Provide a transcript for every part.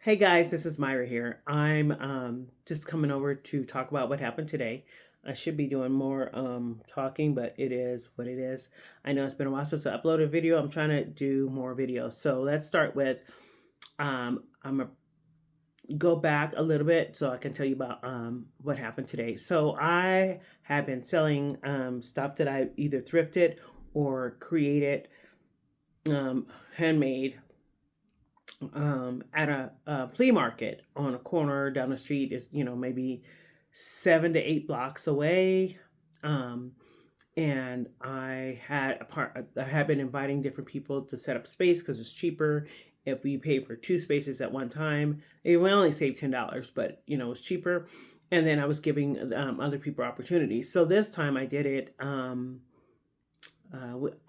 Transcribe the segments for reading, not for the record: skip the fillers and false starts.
Hey guys, this is Myra here. I'm just coming over to talk about what happened today. I should be doing more talking, but it is what it is. I know it's been a while since I uploaded a video. I'm trying to do more videos. So let's start with I'm gonna go back a little bit so I can tell you about what happened today. So I have been selling stuff that I either thrifted or created, handmade, at a flea market on a corner down the street. Is maybe 7 to 8 blocks away. um, and I had been inviting different people to set up space because it's cheaper if we pay for two spaces at one time. It will only save $10, but it's cheaper. And then I was giving other people opportunities. So this time I did it.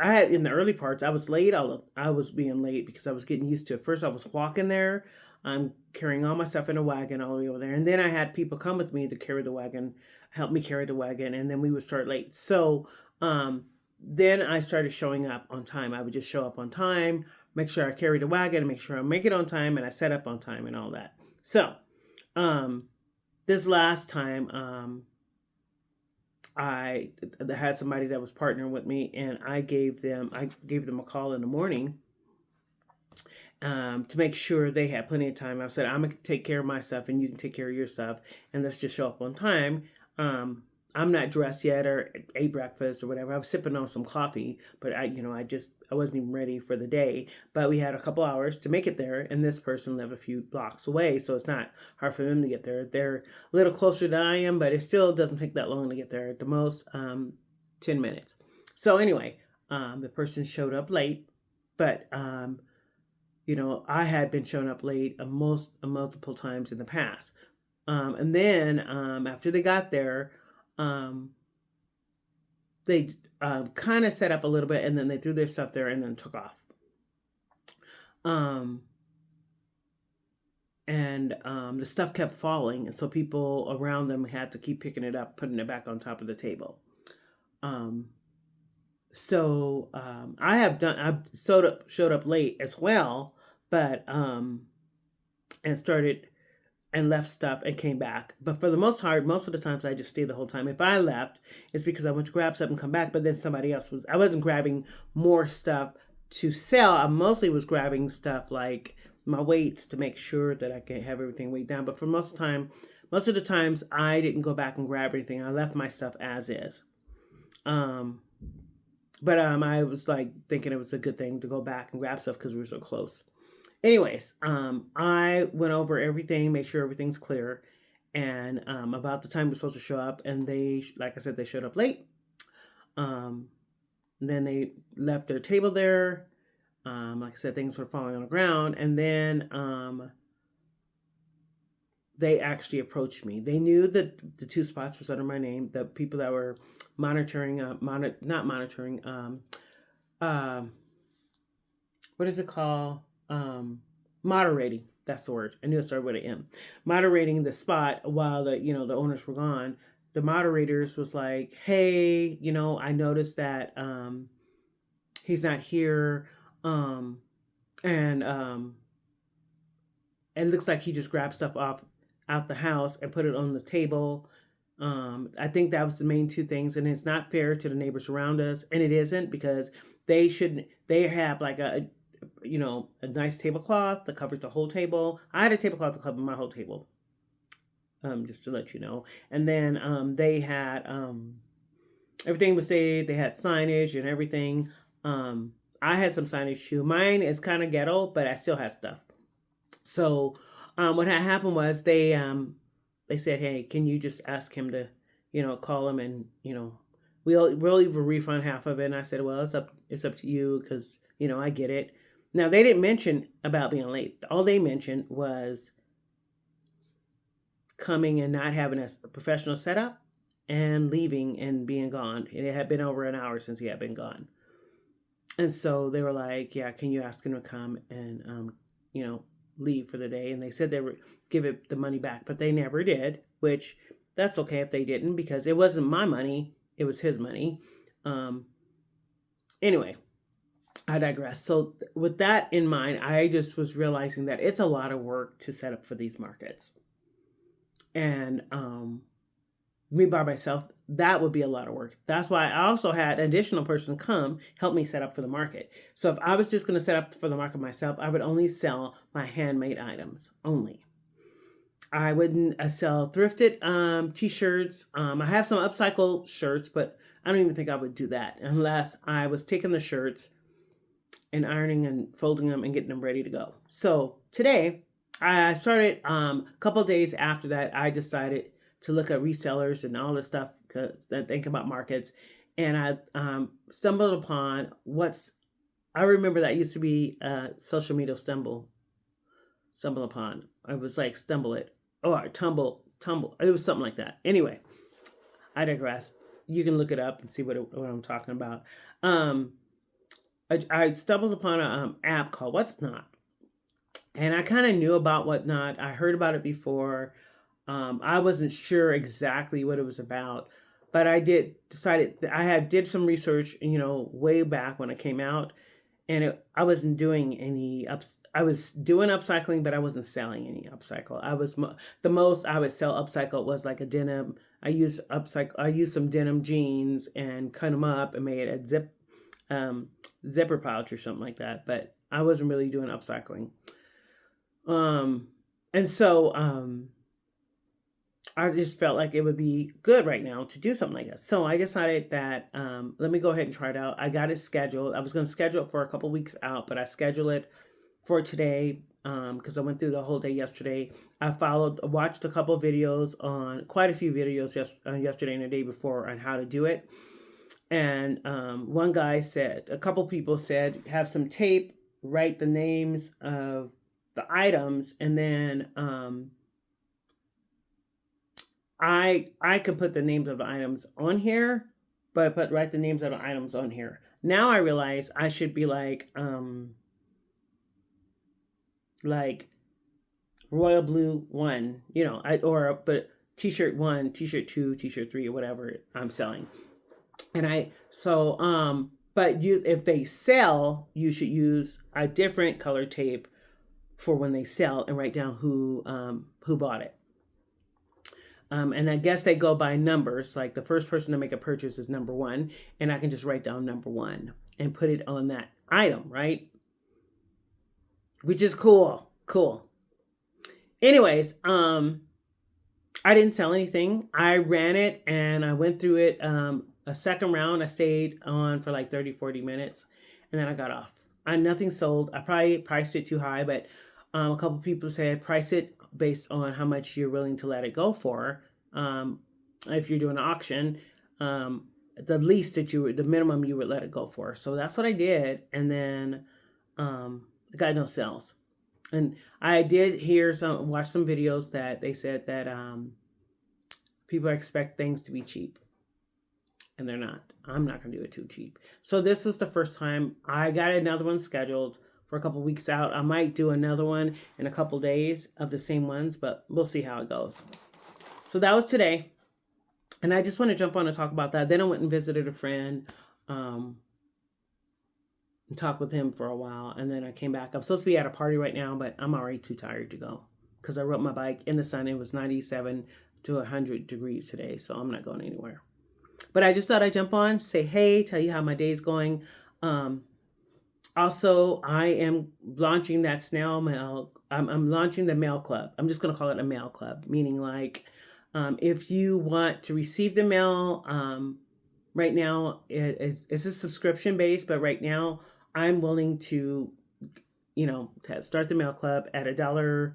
I had in the early parts, I was late. I was being late because I was getting used to it. First, I was walking there. I'm carrying all my stuff in a wagon all the way over there. And then I had people come with me to carry the wagon, help me carry the wagon, and then we would start late. So then I started showing up on time. I would just show up on time, make sure I carry the wagon, make sure I make it on time, and I set up on time and all that. So um, this last time, I had somebody that was partnering with me, and I gave them a call in the morning to make sure they had plenty of time. I said, I'm gonna take care of my stuff, and you can take care of your stuff, and let's just show up on time. I'm not dressed yet or ate breakfast or whatever. I was sipping on some coffee, but I wasn't even ready for the day. But we had a couple hours to make it there, and this person lived a few blocks away, so it's not hard for them to get there. They're a little closer than I am, but it still doesn't take that long to get there. At the most, 10 minutes. So anyway, the person showed up late, but I had been showing up late multiple times in the past. And then after they got there, um, they kind of set up a little bit, and then they threw their stuff there and then took off. Um, and the stuff kept falling, and so people around them had to keep picking it up, putting it back on top of the table. Um, so I've showed up late as well, but and started and left stuff and came back. But for the most part, most of the times I just stayed the whole time. If I left, it's because I went to grab something and come back, but then I wasn't grabbing more stuff to sell. I mostly was grabbing stuff like my weights to make sure that I can have everything weighed down. But for most of the times I didn't go back and grab anything. I left my stuff as is. Um, but I was like thinking it was a good thing to go back and grab stuff because we were so close. Anyways, I went over everything, make sure everything's clear, and about the time we're supposed to show up, and like I said, they showed up late. Um, then they left their table there. Like I said, things were falling on the ground, and then they actually approached me. They knew that the two spots was under my name. The people that were monitoring, not monitoring, um, what is it called? Moderating. That's the word. I knew it started with an M. Moderating the spot while the owners were gone. The moderators was like, "Hey, I noticed that he's not here, um, and it looks like he just grabbed stuff off out the house and put it on the table." I think that was the main two things, and it's not fair to the neighbors around us, and it isn't because they shouldn't. They have like a nice tablecloth that covers the whole table. I had a tablecloth to cover my whole table, just to let you know. And then they had everything was saved. They had signage and everything. I had some signage too. Mine is kind of ghetto, but I still had stuff. So what had happened was they said, "Hey, can you just ask him to, call him and we'll even refund half of it." And I said, "Well, it's up to you because I get it." Now they didn't mention about being late. All they mentioned was coming and not having a professional setup and leaving and being gone. It had been over an hour since he had been gone. And so they were like, "Yeah, can you ask him to come and leave for the day?" And they said they would give it the money back, but they never did, which that's okay if they didn't because it wasn't my money, it was his money. Anyway, I digress. So with that in mind, I just was realizing that it's a lot of work to set up for these markets. And me by myself, that would be a lot of work. That's why I also had an additional person come help me set up for the market. So if I was just going to set up for the market myself, I would only sell my handmade items only. I wouldn't sell thrifted t-shirts. I have some upcycled shirts, but I don't even think I would do that unless I was taking the shirts and ironing and folding them and getting them ready to go. So today I started a couple days after that. I decided to look at resellers and all this stuff, I think about markets, and I stumbled upon I remember that used to be social media stumble upon. I was like stumble it or tumble. It was something like that. Anyway, I digress. You can look it up and see what I'm talking about. I stumbled upon an app called Whatnot, and I kind of knew about Whatnot. I heard about it before. I wasn't sure exactly what it was about, but I did some research, way back when it came out, and I wasn't doing any I was doing upcycling, but I wasn't selling any upcycle. The most I would sell upcycle was like a denim. I used some denim jeans and cut them up and made a zipper pouch or something like that. But I wasn't really doing upcycling. And so I just felt like it would be good right now to do something like this. So I decided that let me go ahead and try it out. I got it scheduled. I was going to schedule it for a couple weeks out, but I scheduled it for today because I went through the whole day yesterday. I watched a couple videos quite a few videos yesterday and the day before on how to do it. And one guy a couple people said, have some tape, write the names of the items, and then I could put the names of the items on here, but write the names of the items on here. Now I realize I should be like royal blue 1, but t-shirt 1, t-shirt 2, t-shirt 3, or whatever I'm selling. And if they sell, you should use a different color tape for when they sell and write down who bought it. And I guess they go by numbers. Like the first person to make a purchase is number 1, and I can just write down number 1 and put it on that item, right? Which is cool. Anyways, I didn't sell anything. I ran it and I went through it a second round. I stayed on for like 30-40 minutes and then I got off. Nothing sold. I probably priced it too high, but a couple people said price it based on how much you're willing to let it go for. If you're doing an auction, the minimum you would let it go for. So that's what I did. And then I got no sales. And I did watch some videos that they said that people expect things to be cheap. And they're not. I'm not going to do it too cheap. So this was the first time. I got another one scheduled for a couple weeks out. I might do another one in a couple days of the same ones, but we'll see how it goes. So that was today. And I just want to jump on and talk about that. Then I went and visited a friend and talked with him for a while. And then I came back. I'm supposed to be at a party right now, but I'm already too tired to go because I rode my bike in the sun. It was 97 to 100 degrees today, so I'm not going anywhere. But I just thought I'd jump on, say hey, tell you how my day's going. Also, I am launching that snail mail. I'm launching the mail club. I'm just going to call it a mail club, meaning like if you want to receive the mail, right now it's a subscription based, but right now I'm willing to, start the mail club at $1,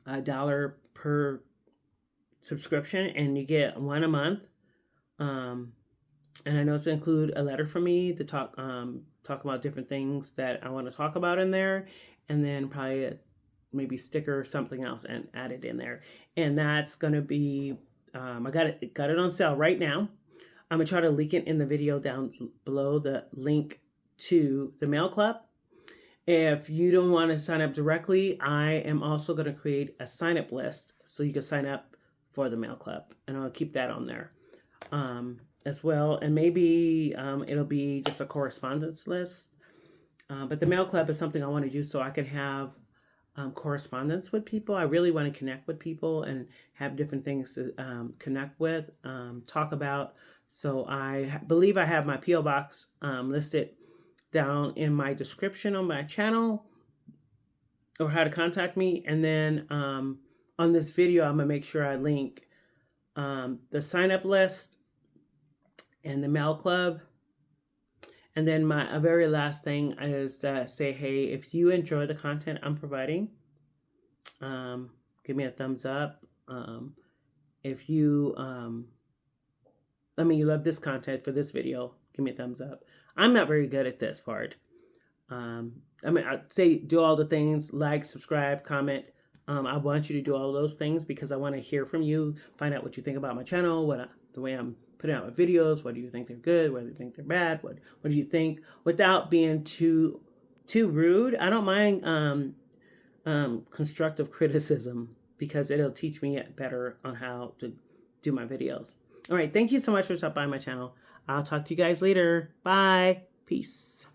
$1 per subscription, and you get one a month. And I know it's to include a letter from me to talk about different things that I want to talk about in there, and then probably maybe sticker or something else and add it in there. And that's gonna be I got it on sale right now. I'm gonna try to link it in the video down below, the link to the mail club. If you don't want to sign up directly, I am also going to create a sign up list so you can sign up for the mail club, and I'll keep that on there. as well, and maybe it'll be just a correspondence list. But the mail club is something I want to do so I can have correspondence with people. I really want to connect with people and have different things to connect with, talk about. So I believe I have my P.O. box listed down in my description on my channel, or how to contact me. And then on this video, I'm going to make sure I link the sign up list and the mail club. And then my very last thing is to say, hey, if you enjoy the content I'm providing, give me a thumbs up. If you, you love this content for this video, give me a thumbs up. I'm not very good at this part. I'd say do all the things, like, subscribe, comment. I want you to do all those things because I want to hear from you, find out what you think about my channel, the way I'm putting out my videos. What do you think they're good? What do you think they're bad? What do you think? Without being too rude. I don't mind constructive criticism because it'll teach me better on how to do my videos. All right. Thank you so much for stopping by my channel. I'll talk to you guys later. Bye. Peace.